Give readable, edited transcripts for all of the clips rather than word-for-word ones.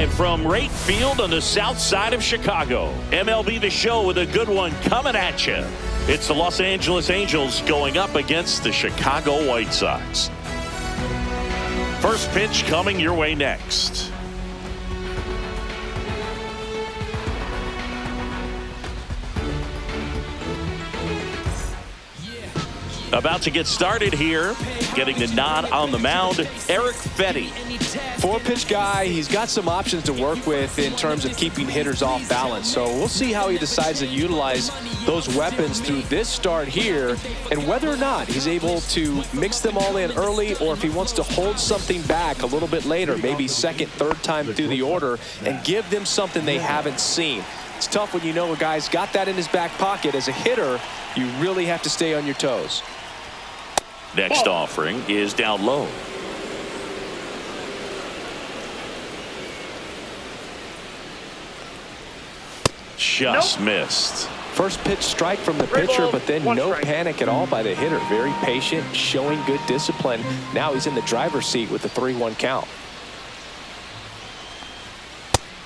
live from right field on the south side of Chicago. MLB The Show with a good one coming at you. It's the Los Angeles Angels going up against the Chicago White Sox. First pitch coming your way next. About to get started here, getting the nod on the mound, Eric Fetty. Four-pitch guy, he's got some options to work with in terms of keeping hitters off balance. So we'll see how he decides to utilize those weapons through this start here, and whether or not he's able to mix them all in early, or if he wants to hold something back a little bit later, maybe second, third time through the order, and give them something they haven't seen. It's tough when you know a guy's got that in his back pocket. As a hitter, you really have to stay on your toes. Next offering is down low. Just missed. First pitch strike from the pitcher, but then no panic at all by the hitter. Very patient, showing good discipline. Now he's in the driver's seat with the 3-1 count.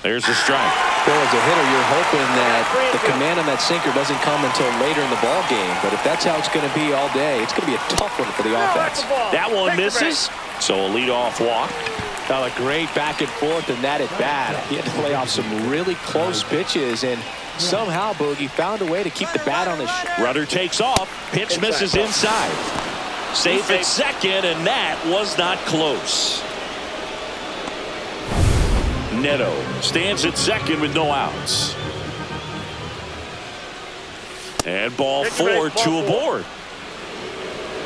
There's the strike. Well, as a hitter, you're hoping that the command on that sinker doesn't come until later in the ball game. But if that's how it's going to be all day, it's going to be a tough one for the offense. That one misses. So a leadoff walk. A great back and forth, and that at bat. He had to play off some really close pitches, and somehow Boogie found a way to keep the bat on his. Rudder takes off. Pitch misses inside. Safe at second, and that was not close. Neto stands at second with no outs. And ball four, two aboard.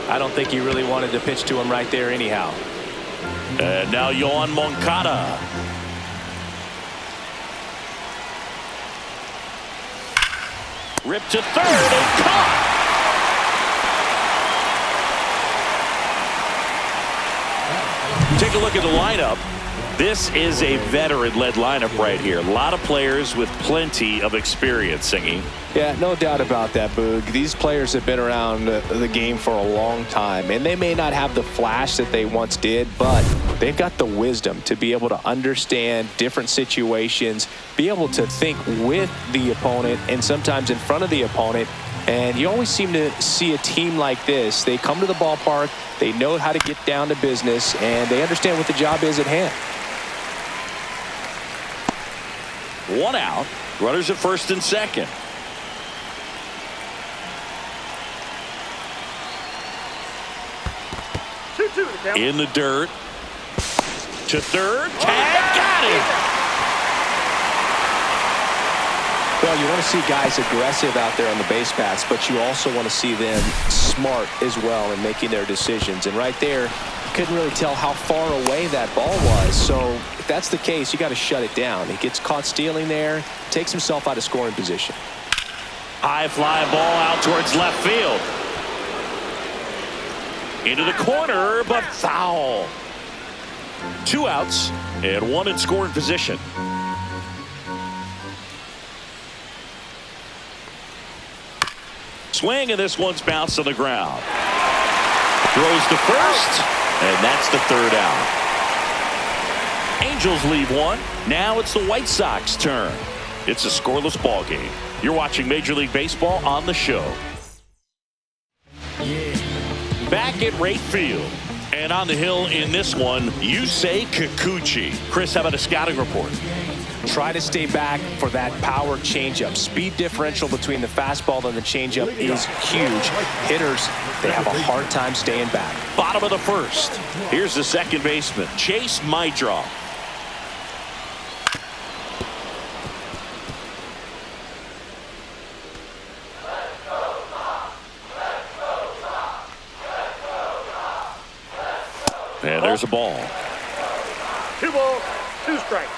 I don't think he really wanted to pitch to him right there anyhow. And now Yohan Moncada. Ripped to third and caught. Take a look at the lineup. This is a veteran-led lineup right here. A lot of players with plenty of experience, Singy. Yeah, no doubt about that, Boog. These players have been around the game for a long time, and they may not have the flash that they once did, but they've got the wisdom to be able to understand different situations, be able to think with the opponent and sometimes in front of the opponent. And you always seem to see a team like this. They come to the ballpark, they know how to get down to business, and they understand what the job is at hand. One out. Runners at first and second. In the dirt. To third. Tag. Got it. Well, you want to see guys aggressive out there on the base paths, but you also want to see them smart as well in making their decisions. And right there, you couldn't really tell how far away that ball was. So if that's the case, you got to shut it down. He gets caught stealing there, takes himself out of scoring position. High fly ball out towards left field. Into the corner, but foul. Two outs and one in scoring position. Swing, and this one's bounced on the ground. Throws to first, and that's the third out. Angels leave one. Now it's the White Sox turn. It's a scoreless ball game. You're watching Major League Baseball on the show. Back at right field. And on the hill in this one, Yusei Kikuchi. Chris, how about a scouting report? Try to stay back for that power changeup. Speed differential between the fastball and the changeup is huge. Hitters, they have a hard time staying back. Bottom of the first. Here's the second baseman, Chase Maidroff. And there's a ball. 2 balls, 2 strikes.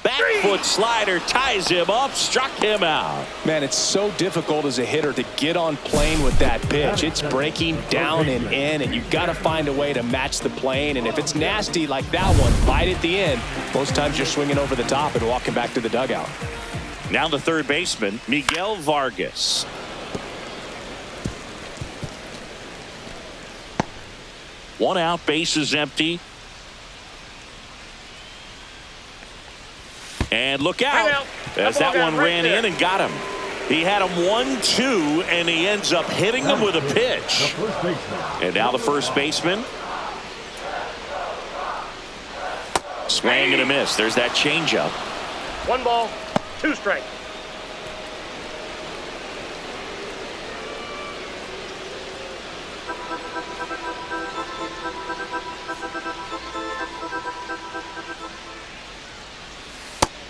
Back foot slider ties him up, struck him out. Man, it's so difficult as a hitter to get on plane with that pitch. It's breaking down and in, and you've got to find a way to match the plane. And if it's nasty like that one, bite at the end, most times you're swinging over the top and walking back to the dugout. Now the third baseman, Miguel Vargas. 1 out, bases empty. And look out as that one ran in and got him. He had him 1-2, and he ends up hitting him with a pitch. And now the first baseman. Swing and a miss. There's that changeup. 1 ball, 2 strikes.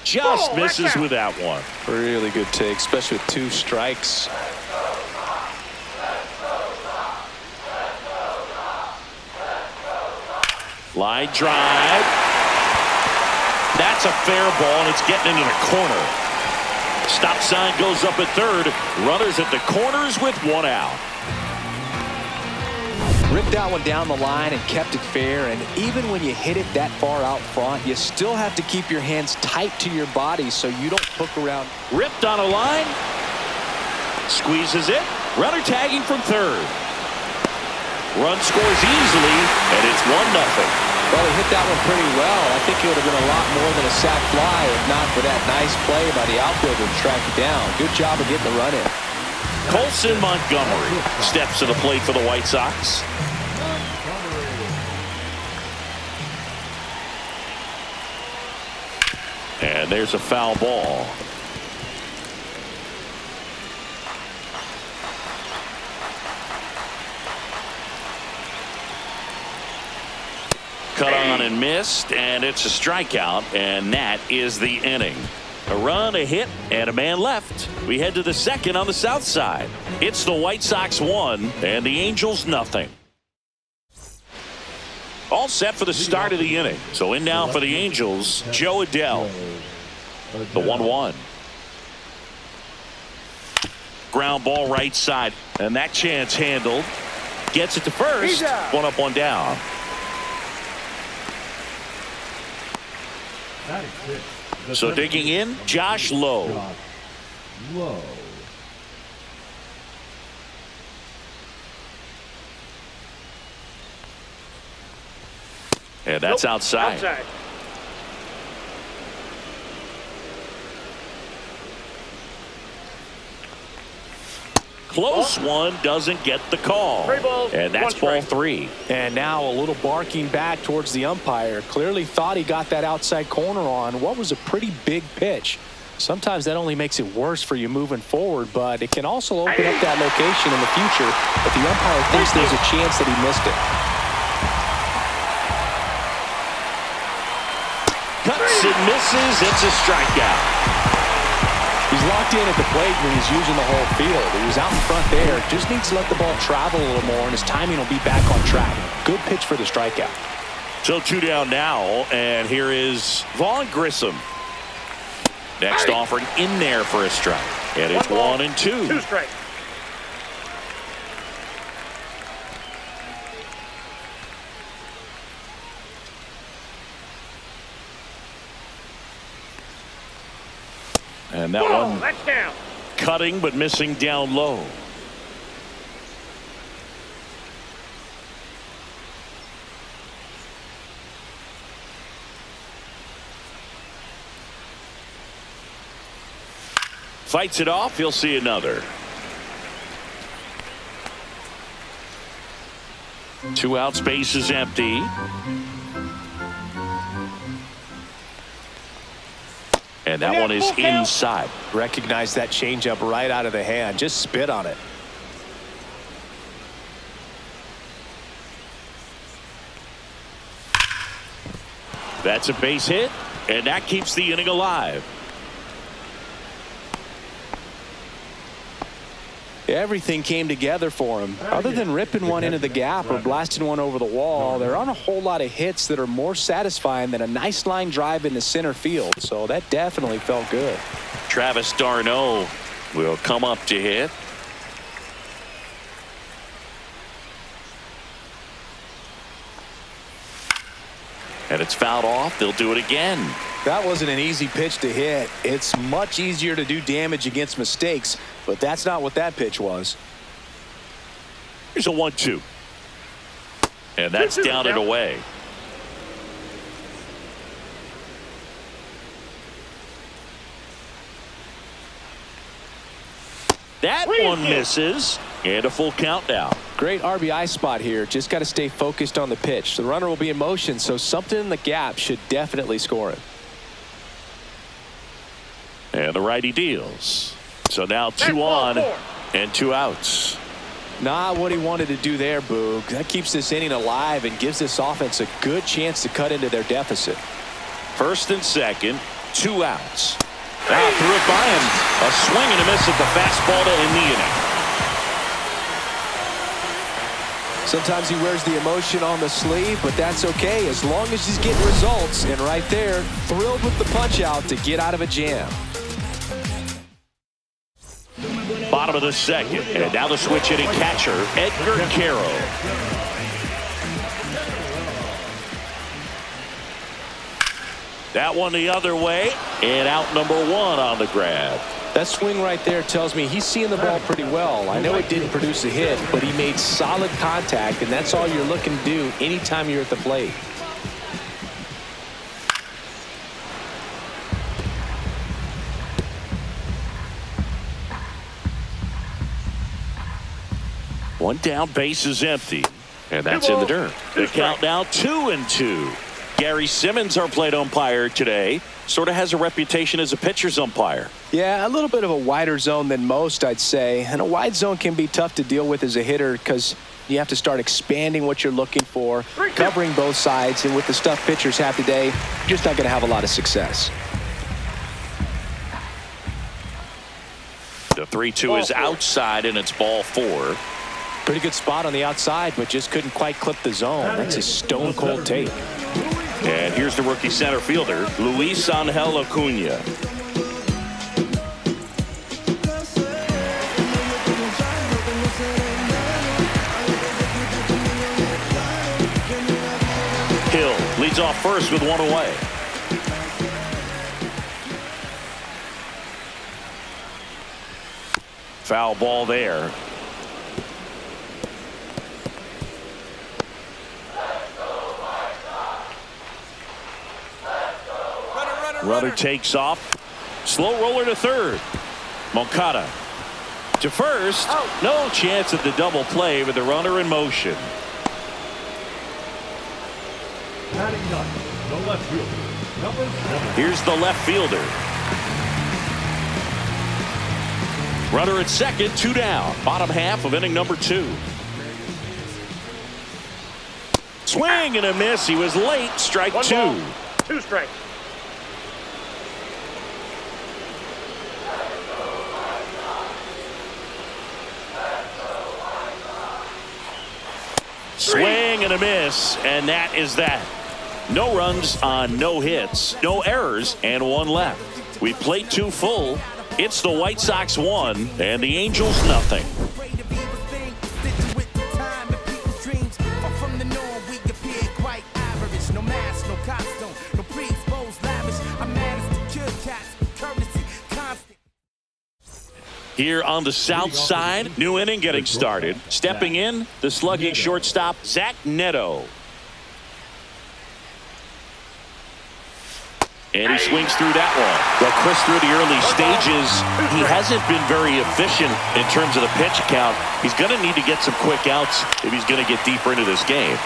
Just misses with that one. Really good take, especially with 2 strikes. Line drive. That's a fair ball, and it's getting into the corner. Stop sign goes up at third. Runners at the corners with 1 out. Ripped that one down the line and kept it fair, and even when you hit it that far out front, you still have to keep your hands tight to your body so you don't hook around. Ripped on a line. Squeezes it. Runner tagging from third. Run scores easily, and it's 1-0. Well, he hit that one pretty well. I think it would have been a lot more than a sac fly if not for that nice play by the outfielder to track it down. Good job of getting the run in. Colson Montgomery steps to the plate for the White Sox. And there's a foul ball. Cut on and missed, and it's a strikeout, and that is the inning. A run, a hit, and a man left. We head to the second on the south side. It's the White Sox 1 and the Angels nothing. All set for the start of the inning. So in now for the Angels, Joe Adell. The 1-1. Ground ball right side, and that chance handled. Gets it to first. 1 up, 1 down. So digging in, Josh Lowe. And that's outside. Close one, doesn't get the call. And that's ball 3. And now a little barking back towards the umpire. Clearly thought he got that outside corner on what was a pretty big pitch. Sometimes that only makes it worse for you moving forward, but it can also open up that location in the future if the umpire thinks there's a chance that he missed it. Cuts and misses. It's a strikeout. He's locked in at the plate when he's using the whole field. He was out in front there. Just needs to let the ball travel a little more, and his timing will be back on track. Good pitch for the strikeout. So 2 down now, and here is Vaughn Grissom. Next offering in there for a strike. And it's 1 and 2. 2 strikes. And that one cutting but missing down low. Fights it off. He'll see another. 2 out, space is empty. And that one is inside. Recognize that changeup right out of the hand. Just spit on it. That's a base hit, and that keeps the inning alive. Everything came together for him. Other than ripping one into the gap or blasting one over the wall, there aren't a whole lot of hits that are more satisfying than a nice line drive into center field. So that definitely felt good. Travis d'Arnaud will come up to hit. And it's fouled off. They'll do it again. That wasn't an easy pitch to hit. It's much easier to do damage against mistakes, but that's not what that pitch was. Here's a 1-2. And that's down and away. That one misses. And a full count now. Great RBI spot here. Just got to stay focused on the pitch. The runner will be in motion, so something in the gap should definitely score him. And the righty deals. So now 2 on and 2 outs. Not what he wanted to do there, Boog. That keeps this inning alive and gives this offense a good chance to cut into their deficit. First and second, 2 outs. Now threw it by him. A swing and a miss at the fastball to end the inning. Sometimes he wears the emotion on the sleeve, but that's okay as long as he's getting results. And right there, thrilled with the punch out to get out of a jam. Bottom of the second, and now the switch hitting catcher, Edgar Caro. That one the other way, and out number 1 on the grab. That swing right there tells me he's seeing the ball pretty well. I know it didn't produce a hit, but he made solid contact, and that's all you're looking to do anytime you're at the plate. One down, base is empty, and that's in the dirt. The count now 2-2. Gary Simmons, our plate umpire today, sort of has a reputation as a pitcher's umpire. Yeah, a little bit of a wider zone than most, I'd say. And a wide zone can be tough to deal with as a hitter because you have to start expanding what you're looking for, covering both sides. And with the stuff pitchers have today, you're just not going to have a lot of success. The 3-2 is outside, and it's ball 4. Pretty good spot on the outside, but just couldn't quite clip the zone. That's a stone-cold take. And here's the rookie center fielder, Luis Angel Acuna. Hill leads off first with 1 away. Foul ball there. Runner takes off. Slow roller to third. Moncada to first. No chance at the double play with the runner in motion. Here's the left fielder. Runner at second, 2 down. Bottom half of inning number 2. Swing and a miss. He was late. Strike 2. 2 strikes. Swing and a miss, and that is that. No runs on no hits, no errors, and 1 left. We played 2 full. It's the White Sox 1 and the Angels nothing. Here on the south side, new inning getting started. Stepping in, the slugging shortstop, Zach Neto. And he swings through that one. Well, Chris, through the early stages, he hasn't been very efficient in terms of the pitch count. He's going to need to get some quick outs if he's going to get deeper into this game.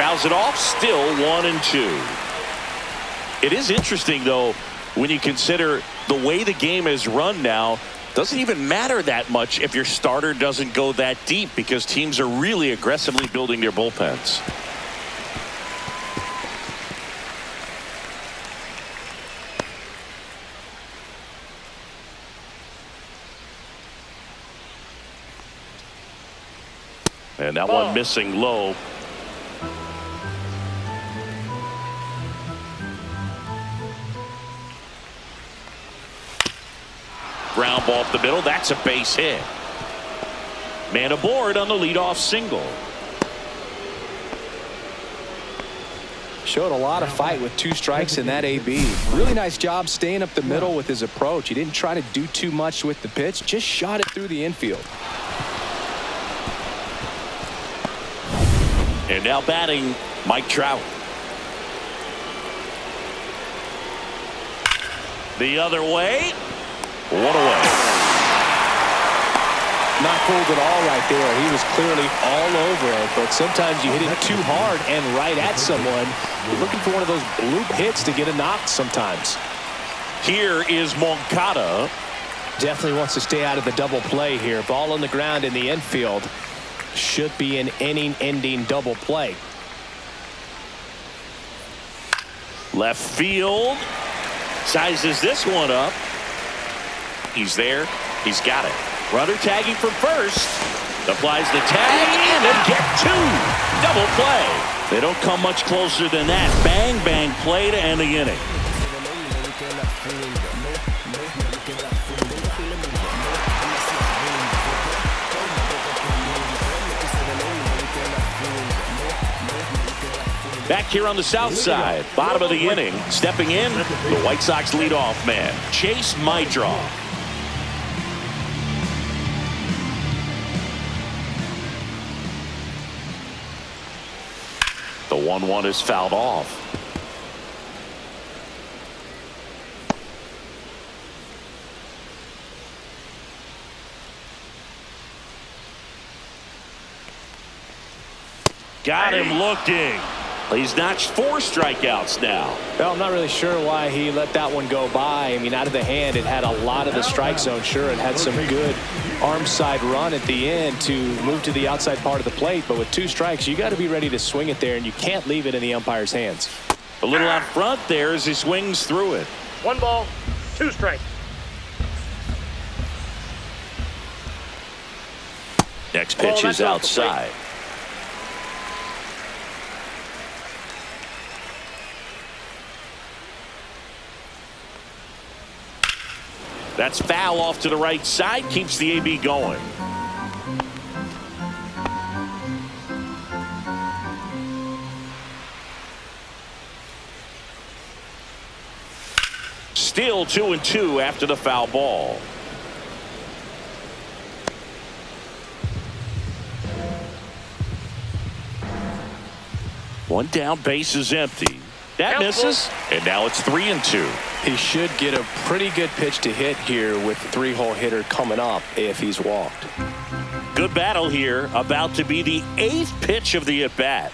Fouls it off, still 1-2. It is interesting, though, when you consider the way the game is run now. Doesn't even matter that much if your starter doesn't go that deep because teams are really aggressively building their bullpens. And that one missing low. Ground ball up the middle. That's a base hit. Man aboard on the leadoff single. Showed a lot of fight with 2 strikes in that AB. Really nice job staying up the middle with his approach. He didn't try to do too much with the pitch. Just shot it through the infield. And now batting, Mike Trout. The other way. One away. Not fooled at all right there. He was clearly all over it, but sometimes you hit it too hard and right at someone. You're looking for one of those bloop hits to get a knock sometimes. Here is Moncada. Definitely wants to stay out of the double play here. Ball on the ground in the infield. Should be an inning-ending double play. Left field. Sizes this one up. He's there. He's got it. Runner tagging from first. Applies the tag and they get two. Double play. They don't come much closer than that. Bang, bang play to end the inning. Back here on the south side, bottom of the inning, stepping in, the White Sox leadoff man, Chase Mydroff. The 1-1 is fouled off. Got him looking. He's notched 4 strikeouts now. Well, I'm not really sure why he let that one go by. I mean, out of the hand, it had a lot of the strike zone. Sure, it had some good arm side run at the end to move to the outside part of the plate. But with 2 strikes, you got to be ready to swing it there, and you can't leave it in the umpire's hands. A little out front there as he swings through it. 1 ball, 2 strikes. Next pitch is outside. That's foul off to the right side, keeps the AB going. Still 2-2 after the foul ball. One down, base is empty. That misses, and now it's 3-2. He should get a pretty good pitch to hit here with the 3-hole hitter coming up if he's walked. Good battle here, about to be the 8th pitch of the at-bat.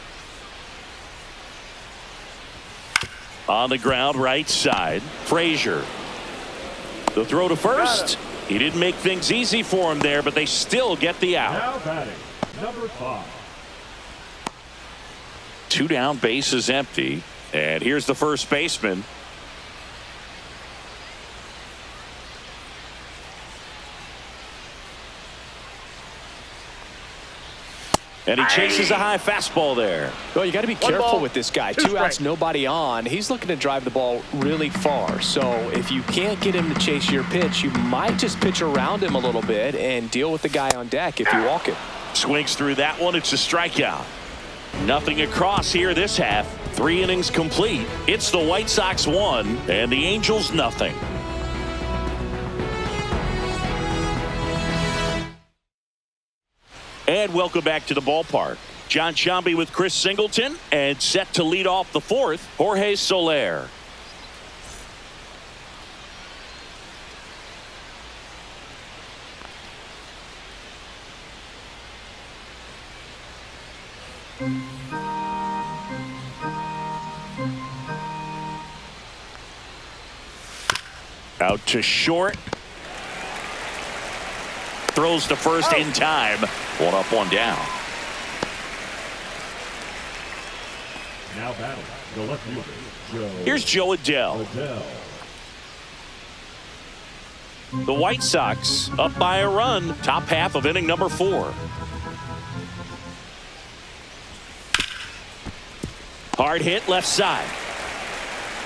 On the ground, right side, Frazier. The throw to first. He didn't make things easy for him there, but they still get the out. Now batting, number 5. 2 down, base is empty. And here's the first baseman. And he chases a high fastball there. Well, you got to be careful with this guy. 2 outs, nobody on. He's looking to drive the ball really far. So if you can't get him to chase your pitch, you might just pitch around him a little bit and deal with the guy on deck if you walk it. Swings through that one. It's a strikeout. Nothing across here this half. 3 innings complete. It's the White Sox 1 and the Angels nothing. And welcome back to the ballpark. John Sciambi with Chris Singleton, and set to lead off the 4th, Jorge Soler. Out to short. Throws to first in time. 1 up, 1 down. Now batting, the left fielder, Joe. Here's Joe Adele. The White Sox up by a run. Top half of inning number 4. Hard hit left side.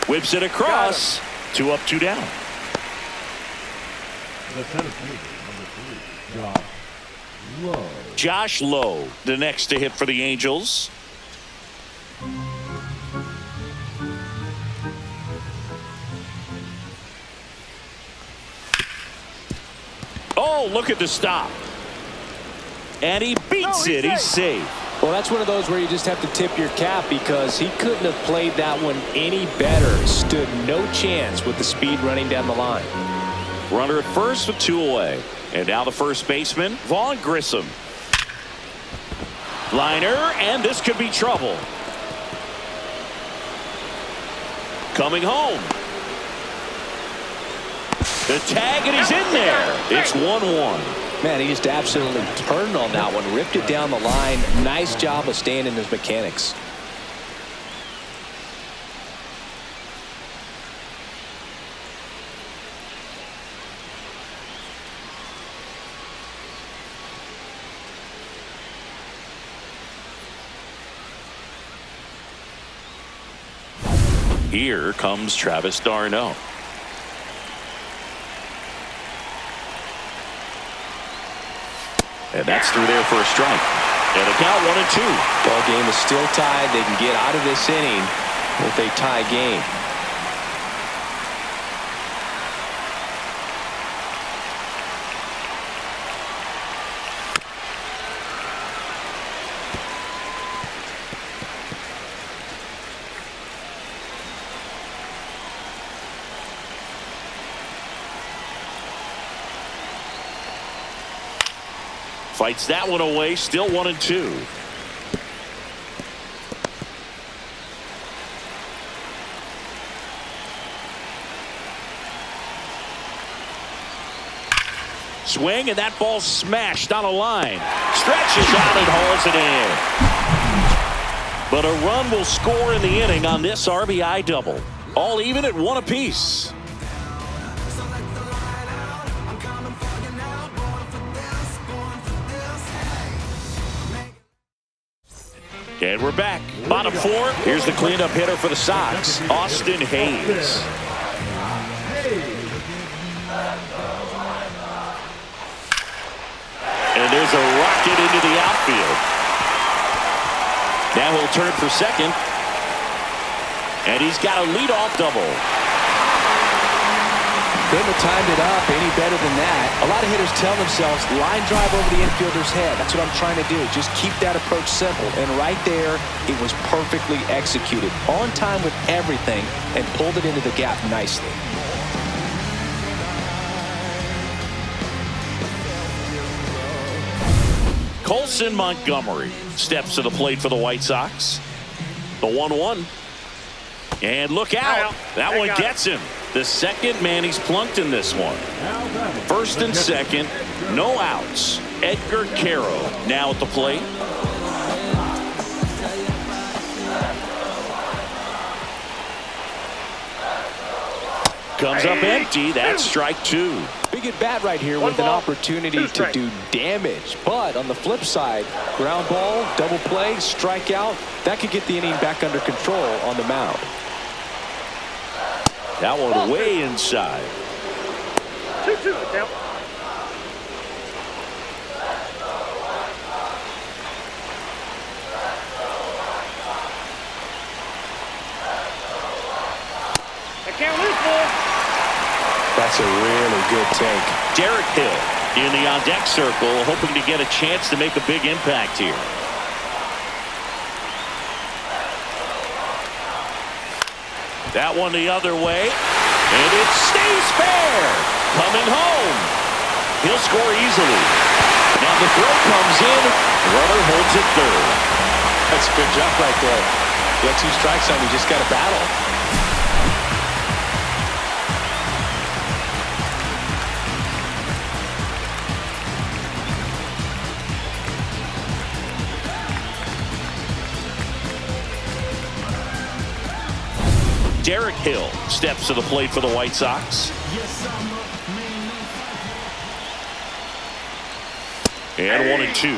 Whips it across. 2 up, 2 down. The center fielder, number 3, Josh Lowe. Josh Lowe, the next to hit for the Angels. Oh, look at the stop. And he beats it. He's safe. Well, that's one of those where you just have to tip your cap because he couldn't have played that one any better. Stood no chance with the speed running down the line. Runner at first with 2 away. And now the first baseman, Vaughn Grissom. Liner, and this could be trouble. Coming home. The tag, and he's in there. It's 1-1. Man, he just absolutely turned on that one, ripped it down the line. Nice job of staying in his mechanics. Here comes Travis d'Arnaud. And that's through there for a strike. And a count 1-2. Ball game is still tied. They can get out of this inning with a tie game. Fights that one away, still 1-2. Swing, and that ball smashed on a line. Stretches out and hauls it in. But a run will score in the inning on this RBI double. All even at 1 apiece. And we're back. Bottom 4. Here's the cleanup hitter for the Sox, Austin Hayes. And there's a rocket into the outfield. Now he'll turn for second. And he's got a leadoff double. Couldn't have timed it up any better than that. A lot of hitters tell themselves, line drive over the infielder's head. That's what I'm trying to do. Just keep that approach simple. And right there, it was perfectly executed. On time with everything and pulled it into the gap nicely. Colson Montgomery steps to the plate for the White Sox. The 1-1. And look out. That one gets him. The second man he's plunked in this one. First and second, no outs. Edgar Caro now at the plate. Comes up empty. That's strike 2. Big at bat right here with an opportunity to do damage. But on the flip side, ground ball, double play, strikeout. That could get the inning back under control on the mound. That one way inside. 2-2 the count. The count is full. That's a really good take. Derek Hill in the on-deck circle, hoping to get a chance to make a big impact here. That one the other way, and it stays fair. Coming home. He'll score easily. Now the throw comes in. Runner holds it third. That's a good job right there. You got 2 strikes on you, just got to battle. Derek Hill steps to the plate for the White Sox. And 1-2.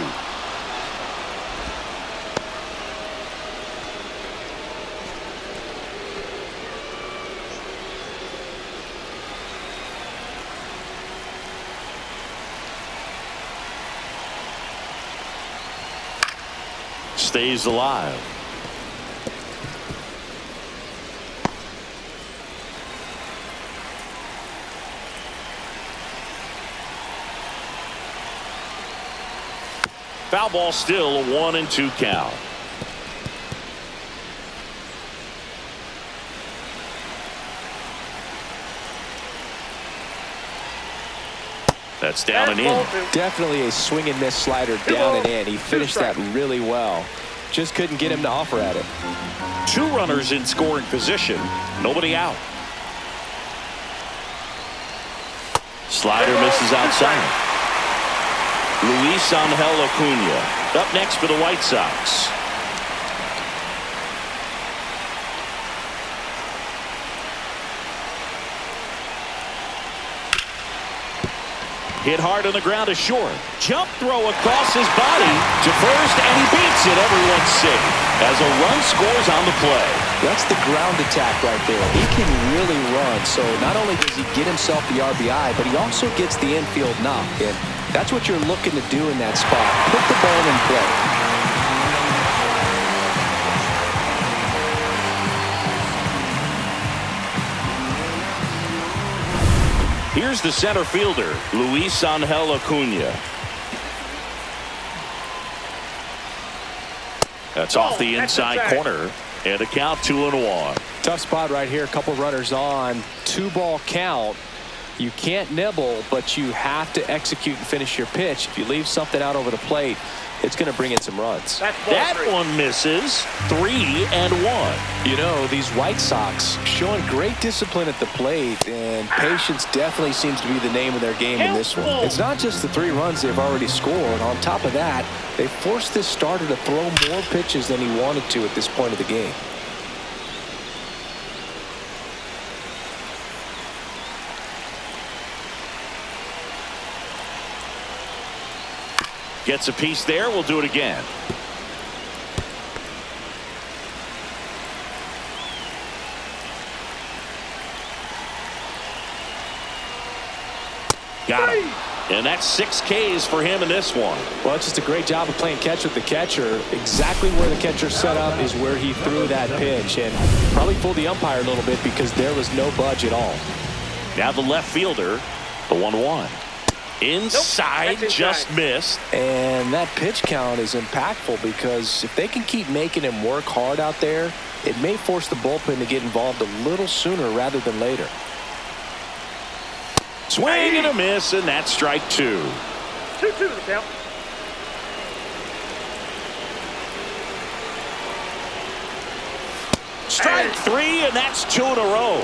Stays alive. Foul ball, still a 1-2 count. That's down and in. Definitely a swing and miss slider down and in. He finished that really well. Just couldn't get him to offer at it. 2 runners in scoring position. Nobody out. Slider misses outside. Luis Angel Acuna up next for the White Sox. Hit hard on the ground to short. Jump throw across his body to first, and he beats it. Everyone's safe as a run scores on the play. That's the ground attack right there. He can really run. So not only does he get himself the RBI, but he also gets the infield knock. And that's what you're looking to do in that spot. Put the ball in play. Here's the center fielder, Luis Angel Acuna. That's off the inside corner, and a count 2-1. Tough spot right here. A couple runners on. 2-ball count. You can't nibble, but you have to execute and finish your pitch. If you leave something out over the plate, it's going to bring in some runs. That one misses. 3-1. You know, these White Sox showing great discipline at the plate, and patience definitely seems to be the name of their game in this one. It's not just the 3 runs they've already scored. On top of that, they forced this starter to throw more pitches than he wanted to at this point of the game. Gets a piece there. We'll do it again. Got him. And that's 6 Ks for him in this one. Well, it's just a great job of playing catch with the catcher. Exactly where the catcher set up is where he threw that pitch, and probably fooled the umpire a little bit because there was no budge at all. Now the left fielder, the 1-1. Inside, nope, just missed. And that pitch count is impactful because if they can keep making him work hard out there, it may force the bullpen to get involved a little sooner rather than later. Swing and a miss, and that's strike 2. 2-2 the count. Strike 3, and that's 2 in a row.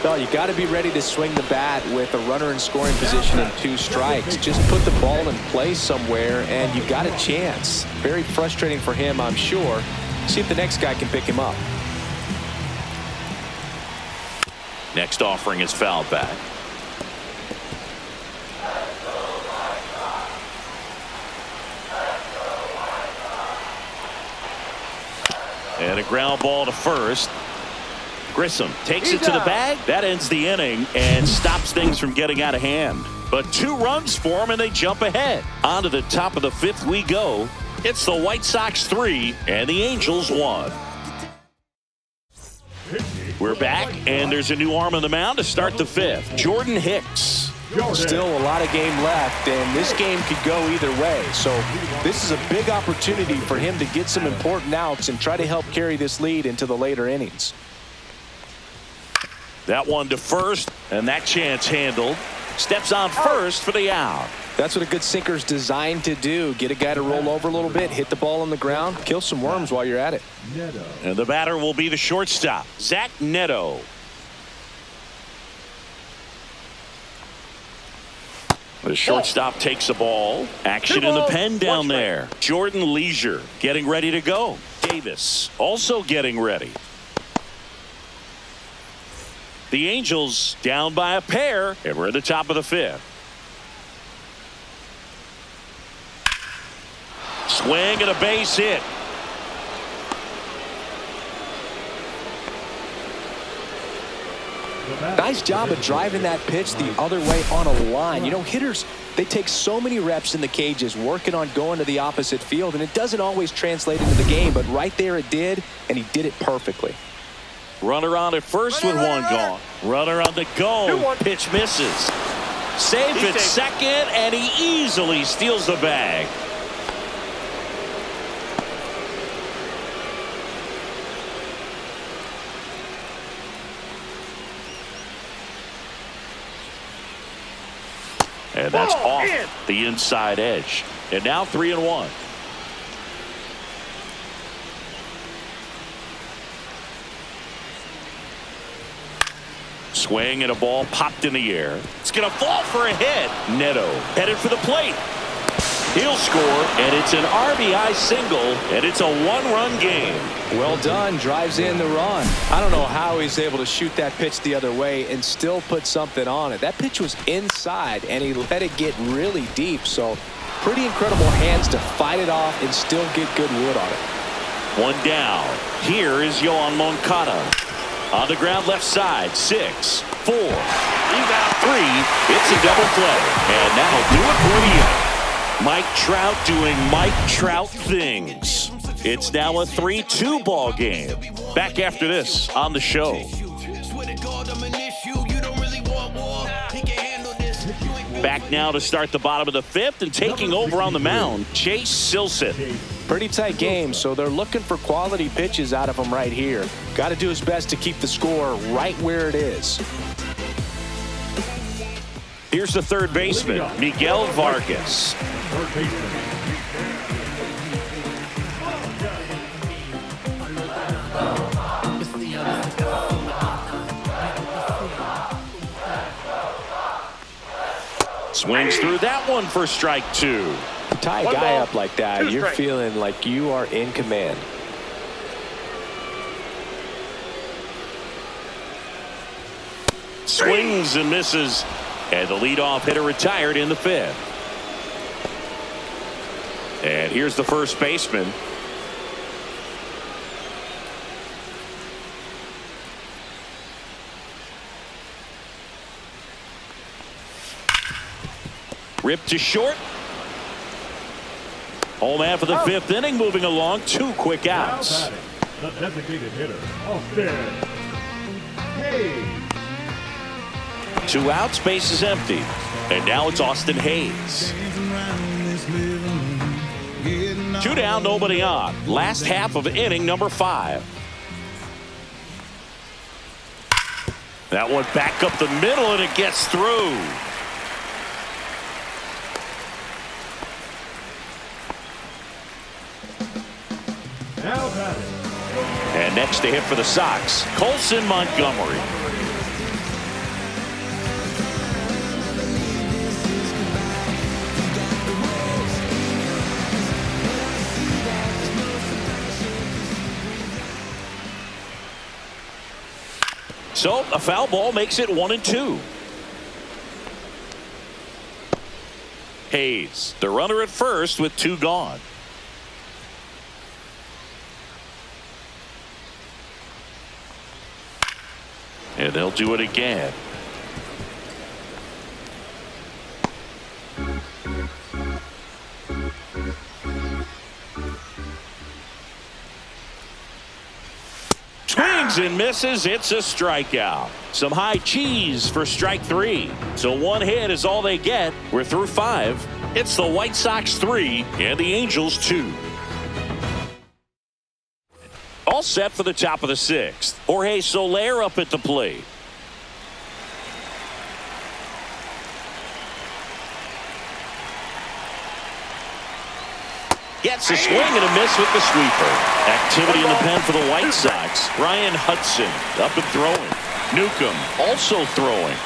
No, you got to be ready to swing the bat with a runner in scoring position and 2 strikes. Just put the ball in play somewhere, and you got a chance. Very frustrating for him, I'm sure. See if the next guy can pick him up. Next offering is fouled back. And a ground ball to first. Grissom takes it to the bag. That ends the inning and stops things from getting out of hand. But 2 runs for him, and they jump ahead. On to the top of the 5th we go. It's the White Sox 3 and the Angels 1. We're back, and there's a new arm on the mound to start the 5th. Jordan Hicks. Still a lot of game left, and this game could go either way. So this is a big opportunity for him to get some important outs and try to help carry this lead into the later innings. That one to first, and that chance handled. Steps on first for the out. That's what a good sinker's designed to do. Get a guy to roll over a little bit, hit the ball on the ground, kill some worms while you're at it. And the batter will be the shortstop, Zach Neto. The shortstop takes the ball. Action in the pen down there. Jordan Leisure getting ready to go. Davis also getting ready. The Angels down by a pair, and we're at the top of the 5th. Swing and a base hit. Nice job of driving that pitch the other way on a line. You know, hitters, they take so many reps in the cages working on going to the opposite field, and it doesn't always translate into the game, but right there it did, and he did it perfectly. Runner on at first with one gone. Runner on the go. Pitch misses. Safe at second, and he easily steals the bag. And that's Ball off in. the inside edge. And now 3-1. Swing and a ball popped in the air. It's going to fall for a hit. Neto headed for the plate. He'll score, and it's an RBI single, and it's a one-run game. Well done. Drives in the run. I don't know how he's able to shoot that pitch the other way and still put something on it. That pitch was inside, and he let it get really deep. So pretty incredible hands to fight it off and still get good wood on it. One down. Here is Yohan Moncada. On the ground left side. 6, 4. He's out 3. It's a double play. And that'll do it for the inning. Mike Trout doing Mike Trout things. It's now a 3-2 ball game. Back after this on the show. Back now to start the bottom of the 5th, and taking over on the mound, Chase Silseth. Pretty tight game, so they're looking for quality pitches out of him right here. Got to do his best to keep the score right where it is. Here's the third baseman, Miguel Vargas. Third baseman. Swings through that one for strike 2. Tie a One guy ball, up like that, 2 you're strikes. feeling like you are in command. Swings and misses. And the leadoff hitter retired in the 5th. And here's the first baseman. Ripped to short. Home half of the 5th inning, moving along. 2 quick outs. Now batting, the designated hitter, Austin Hayes. 2 outs, base is empty. And now it's Austin Hayes. 2 down, nobody on. Last half of inning number 5. That one back up the middle, and it gets through. Now batting, And next to hit for the Sox, Colson Montgomery. So a foul ball makes it 1-2. Hayes, the runner at first with 2 gone. And they'll do it again. Swings and misses. It's a strikeout. Some high cheese for strike 3. So 1 hit is all they get. We're through 5. It's the White Sox 3 and the Angels 2. All set for the top of the 6th. Jorge Soler up at the plate. Gets a swing and a miss with the sweeper. Activity in the pen for the White Sox. Ryan Hudson up and throwing. Newcomb also throwing.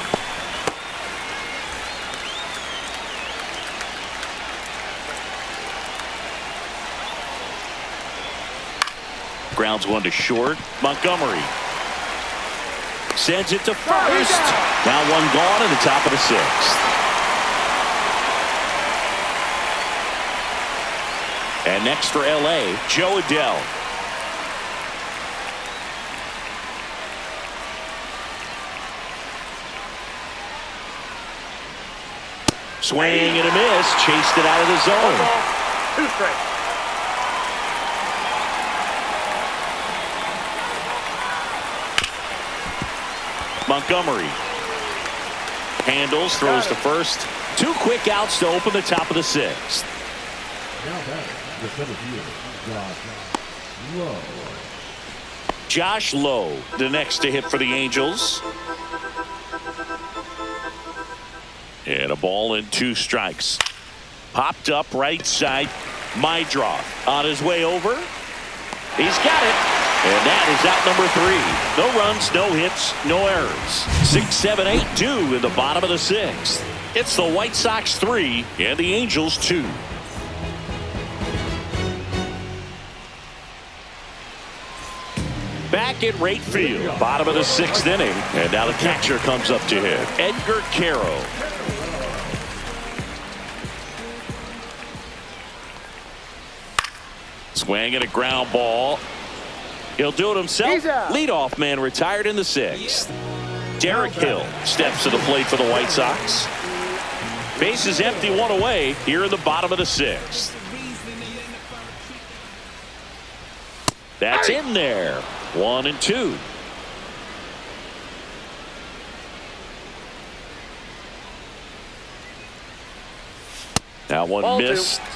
Grounds 1 to short. Montgomery sends it to first. Now 1 gone in the top of the 6th. And next for LA, Joe Adell. Swing and a miss. Chased it out of the 1 zone. ball, 2 strikes. Montgomery handles, throws to first. 2 quick outs to open the top of the 6th. now batting, the center fielder, Josh Lowe. Josh Lowe, the next to hit for the Angels. And a ball and 2 strikes. Popped up right side. Mydroth on his way over. He's got it. And that is out number 3. No runs, no hits, no errors. 6, 7, 8, 2 in the bottom of the 6th. It's the White Sox 3 and the Angels 2. Back at right field, bottom of the 6th inning. And now the catcher comes up to hit. Edgar Caro. Swing and a ground ball. He'll do it himself. Leadoff man retired in the 6th. Derek Hill steps to the plate for the White Sox. Base is empty, 1 away here in the bottom of the 6th. That's in there. 1 and 2. That one Ball missed. 2.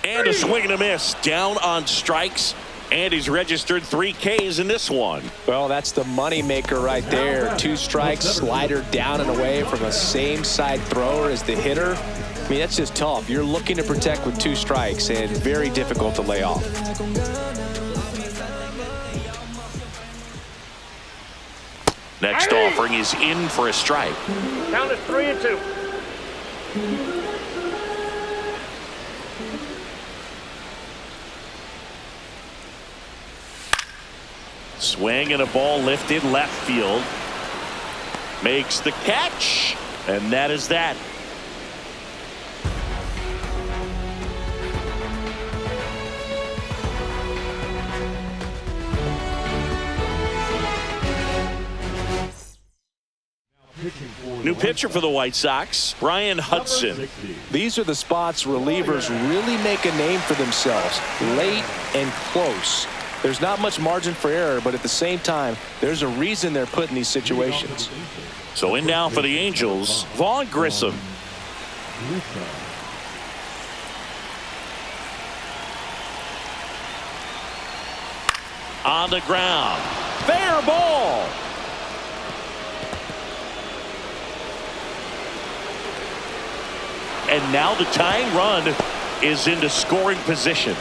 And a swing and a miss. Down on strikes. And he's registered 3 Ks in this one. Well, that's the money maker right there. 2 strikes, slider down and away from a same side thrower as the hitter. I mean, that's just tough. You're looking to protect with 2 strikes and very difficult to lay off. Next offering is in for a strike. Count is 3 and 2. Swing and a ball lifted left field. Makes the catch. And that is that. New pitcher for the White Sox, Brian Hudson. These are the spots relievers really make a name for themselves. Late and close. There's not much margin for error, but at the same time, there's a reason they're put in these situations. So in now for the Angels, Vaughn Grissom. On the ground. Fair ball. And now the tying run is into scoring position.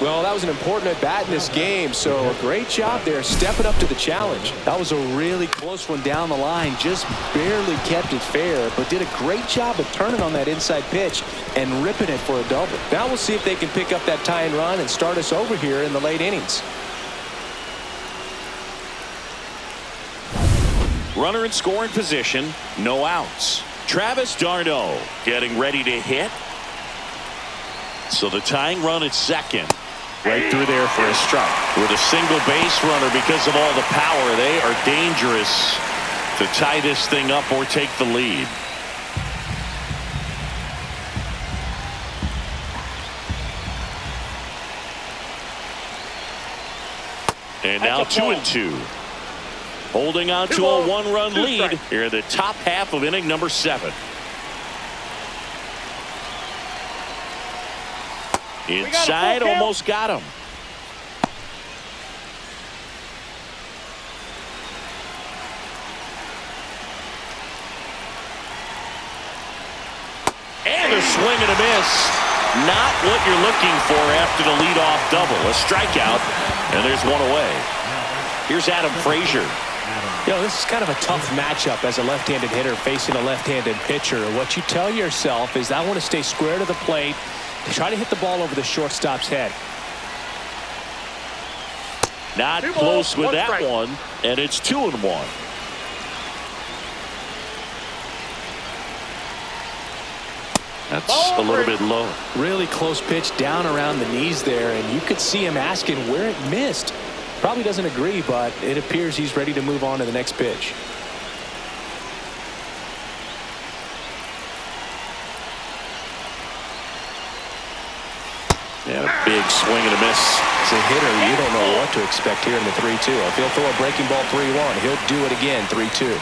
Well, that was an important at-bat in this game, so a great job there stepping up to the challenge. That was a really close one down the line, just barely kept it fair, but did a great job of turning on that inside pitch and ripping it for a double. Now we'll see if they can pick up that tying run and start us over here in the late innings. Runner in scoring position, no outs. Travis d'Arnaud getting ready to hit. So the tying run at second. Right through there for a strike. With a single base runner, because of all the power, they are dangerous to tie this thing up or take the lead. And now 2 and 2. Holding on to a 1-run lead here in the top half of inning number 7. Inside, almost got him. And a swing and a miss. Not what you're looking for after the leadoff double. A strikeout, and there's 1 away. Here's Adam Frazier. You know, this is kind of a tough matchup as a left-handed hitter facing a left-handed pitcher. What you tell yourself is, I want to stay square to the plate, try to hit the ball over the shortstop's head. Not close with that one, and it's 2 and 1. That's a little bit low. Really close pitch down around the knees there, and you could see him asking where it missed. Probably doesn't agree, but it appears he's ready to move on to the next pitch. And a big swing and a miss. As a hitter, you don't know what to expect here in the 3-2. If he'll throw a breaking ball 3-1, he'll do it again 3-2.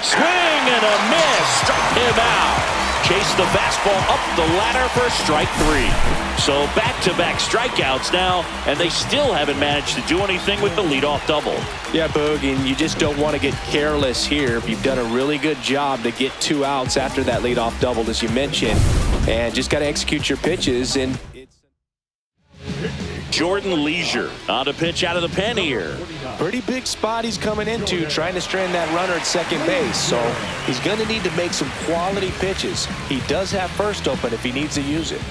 Swing and and a miss. Struck him out. Chase the fastball up the ladder for strike 3. So back-to-back strikeouts now, and they still haven't managed to do anything with the leadoff double. Yeah, Boog, and you just don't want to get careless here. You've done a really good job to get 2 outs after that leadoff double, as you mentioned, and just got to execute your pitches. And Jordan Leisure on a pitch out of the pen here. Pretty big spot he's coming into, trying to strand that runner at second base. So he's going to need to make some quality pitches. He does have first open if he needs to use it.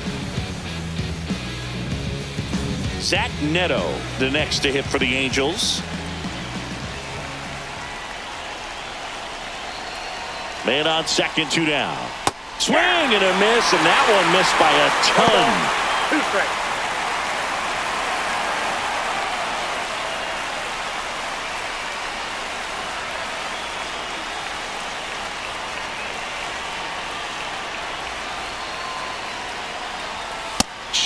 Zach Neto, the next to hit for the Angels. Man on second, 2 down. Swing and a miss, and that one missed by a ton. 2 strikes.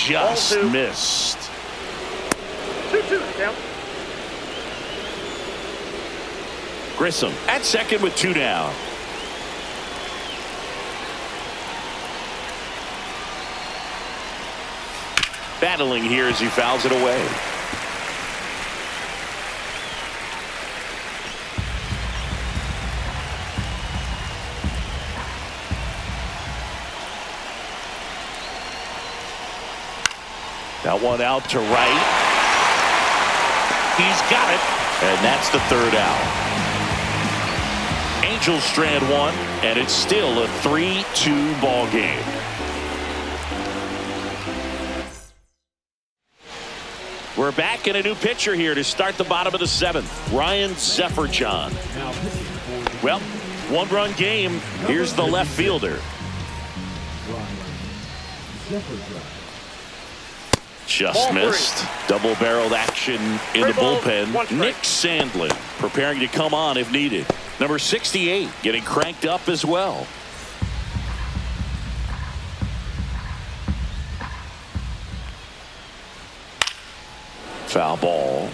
Just missed. 2-2 count. Grissom at second with 2 down. Battling here as he fouls it away. That one out to right. He's got it, and that's the 3rd out. Angels strand 1, and it's still a 3-2 ball game. We're back in a new pitcher here to start the bottom of the 7th. Ryan Zefferjohn. Well, 1-run game. Here's the left fielder. Just missed. Double-barreled action in the bullpen. Nick Sandlin preparing to come on if needed. Number 68 getting cranked up as well. Foul ball.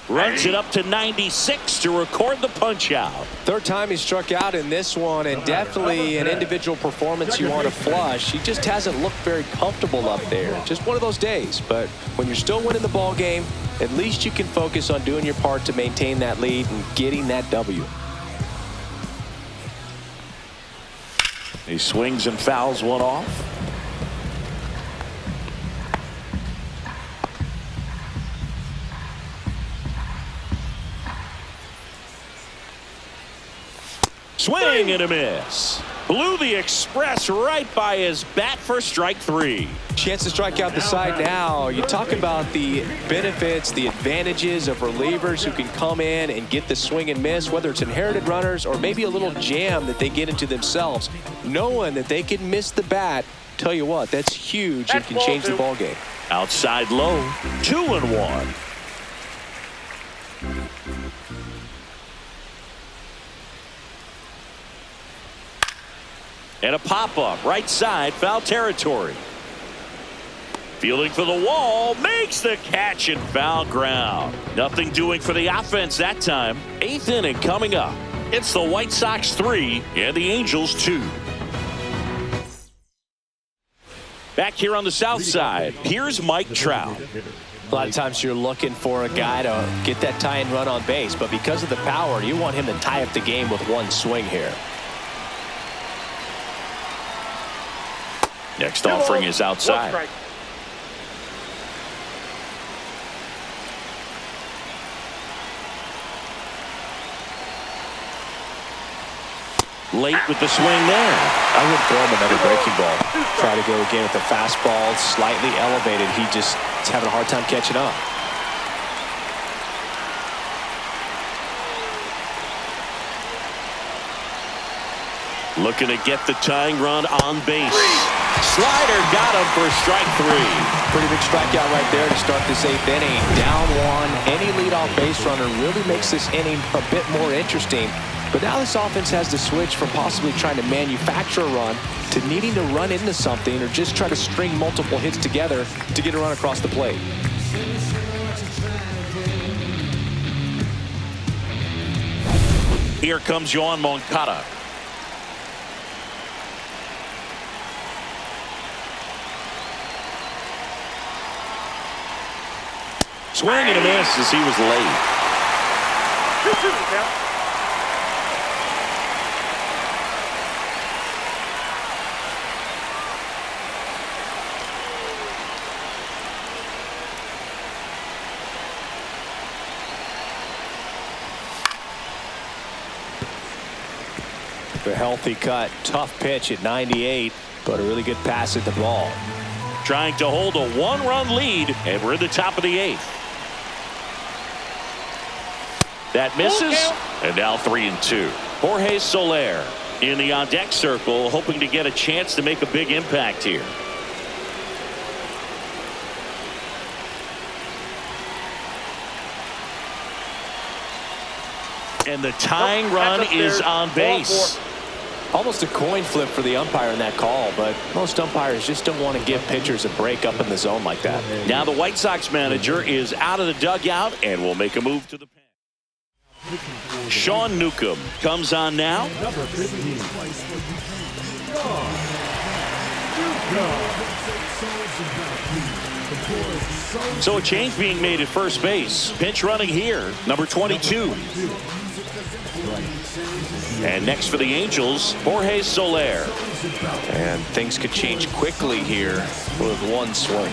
Runs it up to 96 to record the punch out. 3rd time he struck out in this one, and definitely an individual performance you want to flush. He just hasn't looked very comfortable up there. Just one of those days. But when you're still winning the ball game, at least you can focus on doing your part to maintain that lead and getting that W. He swings and fouls one off. Swing and a miss. Blew the express right by his bat for strike 3. Chance to strike out the side now. You talk about the benefits, the advantages of relievers who can come in and get the swing and miss, whether it's inherited runners or maybe a little jam that they get into themselves. Knowing that they can miss the bat, tell you what, that's huge and can change the ball game. Outside low, 2-1. And a pop-up, right side, foul territory. Fielding for the wall, makes the catch in foul ground. Nothing doing for the offense that time. 8th inning coming up. It's the White Sox 3 and the Angels 2. Back here on the south side, here's Mike Trout. A lot of times you're looking for a guy to get that tie-in run on base, but because of the power, you want him to tie up the game with one swing here. Next offering is outside. Late with the swing there. I wouldn't throw him another breaking ball. Try to go again with the fastball slightly elevated. He just is having a hard time catching up. Looking to get the tying run on base. slider got him for strike 3. Pretty big strikeout right there to start this 8th inning. Down 1. Any leadoff base runner really makes this inning a bit more interesting. But now this offense has to switch from possibly trying to manufacture a run to needing to run into something or just try to string multiple hits together to get a run across the plate. Here comes Yoan Moncada. Swing and a miss as he was late. 2-2 count. A healthy cut. Tough pitch at 98, but a really good pass at the ball. Trying to hold a 1-run lead, and we're in the top of the 8th. That misses, and now 3-2. Jorge Soler in the on-deck circle, hoping to get a chance to make a big impact here. And the tying run is on base. Almost a coin flip for the umpire in that call, but most umpires just don't want to give pitchers a break up in the zone like that. Now the White Sox manager is out of the dugout and will make a move to the pen. Sean Newcomb comes on now. Number 15. So a change being made at first base. Pinch running here, number 22. And next for the Angels, Jorge Soler. And things could change quickly here with one swing.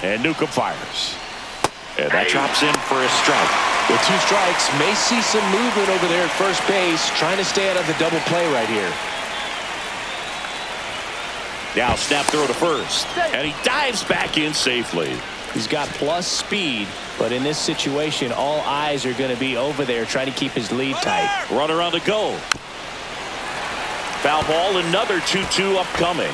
And Newcomb fires. And that drops in for a strike. With 2 strikes, may see some movement over there at first base, trying to stay out of the double play right here. Now snap throw to first. And he dives back in safely. He's got plus speed, but in this situation, all eyes are going to be over there trying to keep his lead tight. Runner on the go. Foul ball, another 2-2 upcoming.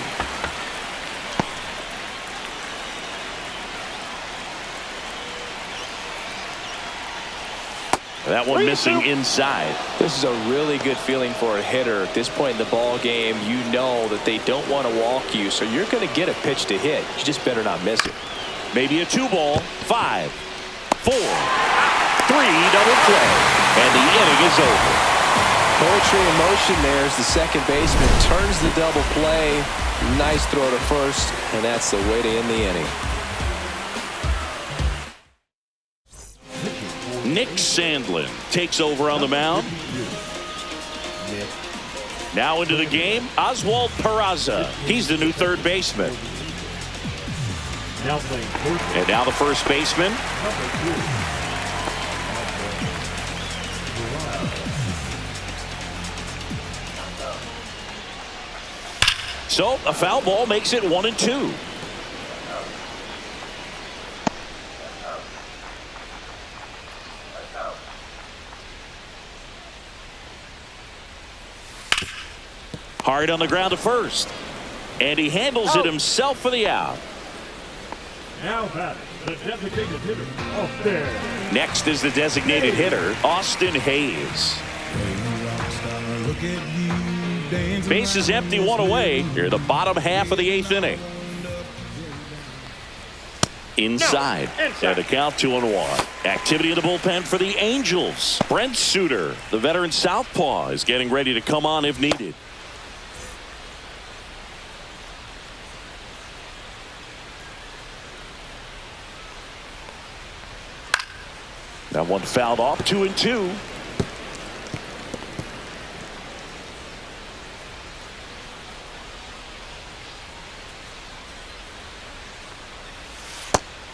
That one missing inside. This is a really good feeling for a hitter at this point in the ball game. You know that they don't want to walk you, so you're going to get a pitch to hit. You just better not miss it. Maybe a 2-ball. 5, 4, 3 double play, and the inning is over. Poetry in motion there as the second baseman turns the double play. Nice throw to first, and that's the way to end the inning. Nick Sandlin takes over on the mound. Now into the game, Oswald Peraza. He's the new third baseman. Now playing first. And now the first baseman. Number 2. So a foul ball makes it 1-2. Hard on the ground to first. And he handles it himself for the out. Now batting, the designated hitter, off there. Next is the designated hitter, Austin Hayes. Base is empty, 1 away. Here, the bottom half of the 8th inning. Inside. And the count 2-1. Activity in the bullpen for the Angels. Brent Suter, the veteran southpaw, is getting ready to come on if needed. That one fouled off, 2-2.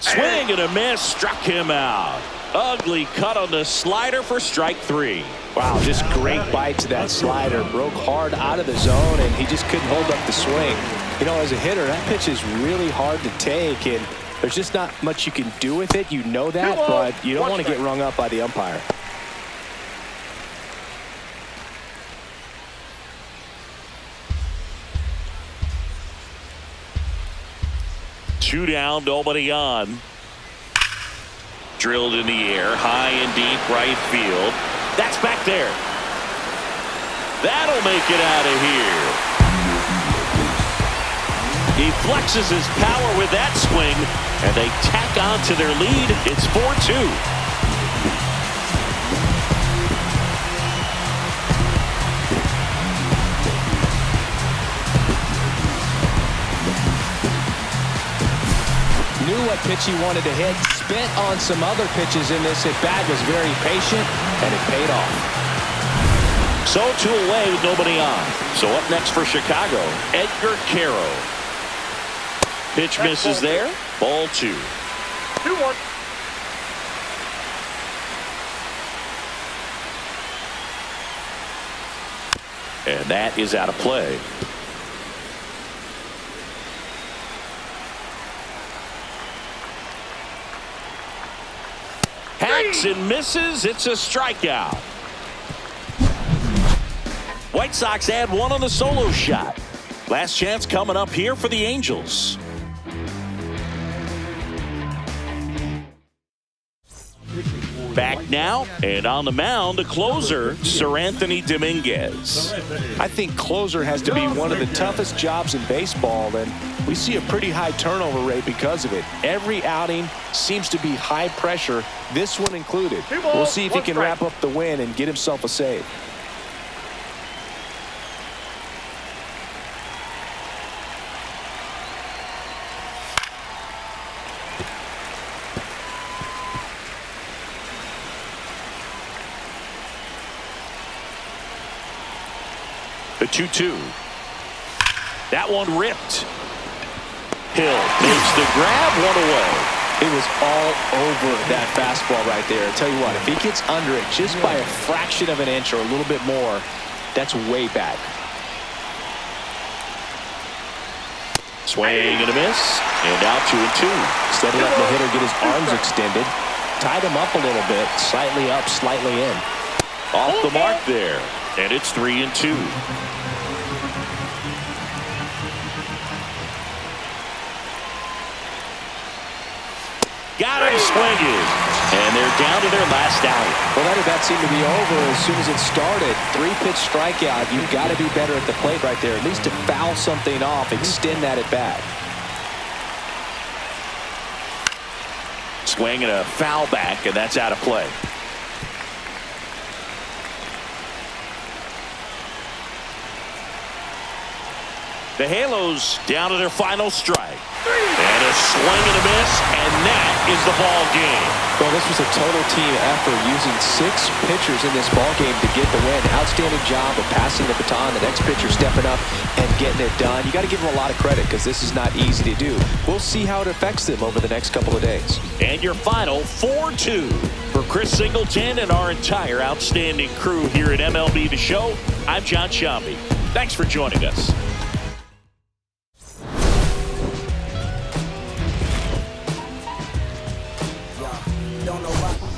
Swing and a miss, struck him out. Ugly cut on the slider for strike 3. Wow, just great bite to that slider. Broke hard out of the zone, and he just couldn't hold up the swing. You know, as a hitter, that pitch is really hard to take, and there's just not much you can do with it. You know that, but you don't want to get rung up by the umpire. 2 down, nobody on. Drilled in the air, high and deep right field. That's back there. That'll make it out of here. He flexes his power with that swing, and they tack on to their lead. It's 4-2. Knew what pitch he wanted to hit, spent on some other pitches in this at-bat, was very patient, and it paid off. So 2 away with nobody on. So up next for Chicago, Edgar Caro. Pitch misses there. Ball 2. 2-1. And that is out of play. Hacks and misses. It's a strikeout. White Sox add 1 on the solo shot. Last chance coming up here for the Angels. Back now, and on the mound, the closer, Sir Anthony Dominguez. I think closer has to be one of the toughest jobs in baseball, and we see a pretty high turnover rate because of it. Every outing seems to be high pressure, this one included. We'll see if he can wrap up the win and get himself a save. The 2-2. That one ripped. Hill makes the grab, 1 away. It was all over that fastball right there. I tell you what, if he gets under it just by a fraction of an inch or a little bit more, that's way back. Swing and a miss, and out 2-2. Instead of letting the hitter get his arms extended, tied him up a little bit, slightly up, slightly in. Off the mark there, and it's 3-2. Got him swinging, and they're down to their last out. Well, that seemed to be over as soon as it started. 3-pitch strikeout. You've got to be better at the plate right there, at least to foul something off, extend that at bat. Swing and a foul back, and that's out of play. The Halos down to their final strike. And a swing and a miss, and that is the ball game. Well, this was a total team effort, using 6 pitchers in this ball game to get the win. Outstanding job of passing the baton, the next pitcher stepping up and getting it done. You got to give them a lot of credit because this is not easy to do. We'll see how it affects them over the next couple of days. And your final 4-2 for Chris Singleton and our entire outstanding crew here at MLB The Show. I'm John Shambi. Thanks for joining us. Don't know why.